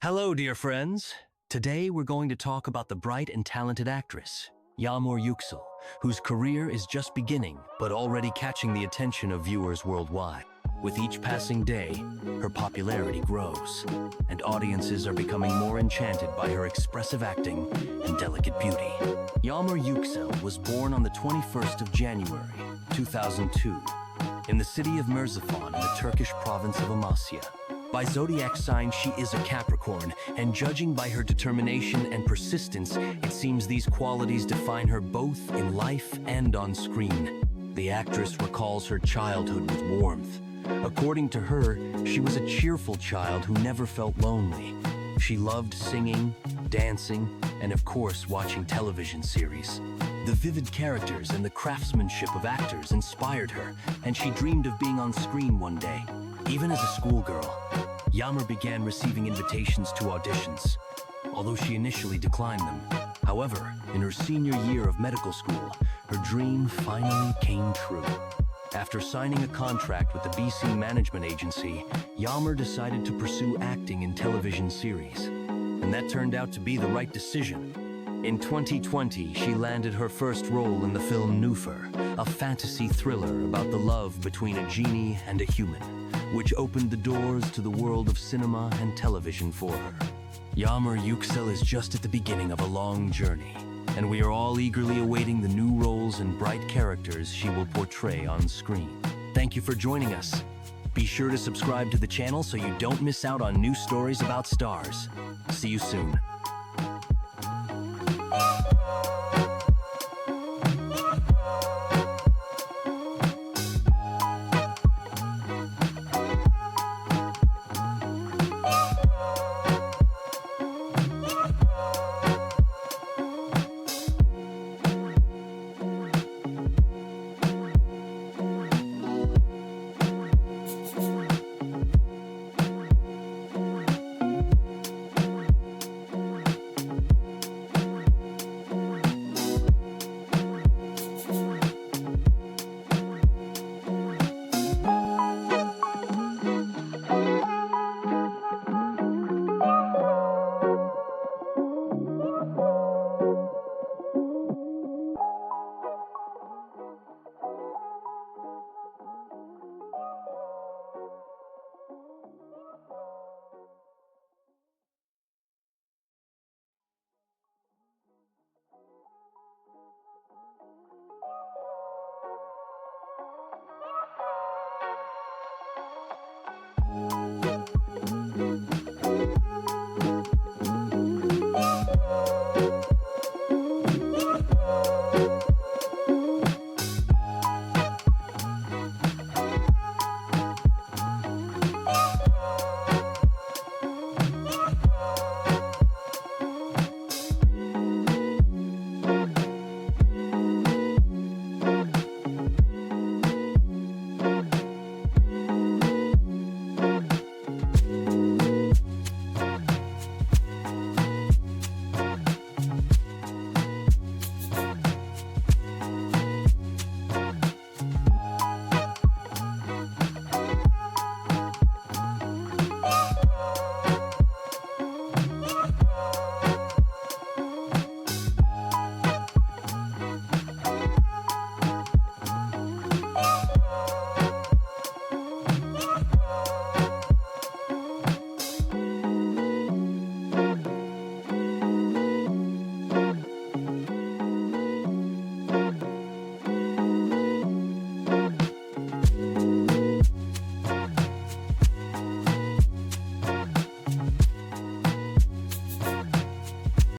Hello, dear friends. Today we're going to talk about the bright and talented actress, Yagmur Yuksel, whose career is just beginning but already catching the attention of viewers worldwide. With each passing day, her popularity grows, and audiences are becoming more enchanted by her expressive acting and delicate beauty. Yagmur Yuksel was born on the 21st of January, 2002, in the city of Merzifon in the Turkish province of Amasya. By zodiac sign, she is a Capricorn, and judging by her determination and persistence, it seems these qualities define her both in life and on screen. The actress recalls her childhood with warmth. According to her, she was a cheerful child who never felt lonely. She loved singing, dancing, and of course, watching television series. The vivid characters and the craftsmanship of actors inspired her, and she dreamed of being on screen one day. Even as a schoolgirl, Yagmur began receiving invitations to auditions, although she initially declined them. However, in her senior year of medical school, her dream finally came true. After signing a contract with the BC Management Agency, Yagmur decided to pursue acting in television series, and that turned out to be the right decision. In 2020, she landed her first role in the film Nufur, a fantasy thriller about the love between a genie and a human, which opened the doors to the world of cinema and television for her. Yagmur Yuksel is just at the beginning of a long journey, and we are all eagerly awaiting the new roles and bright characters she will portray on screen. Thank you for joining us. Be sure to subscribe to the channel so you don't miss out on new stories about stars. See you soon.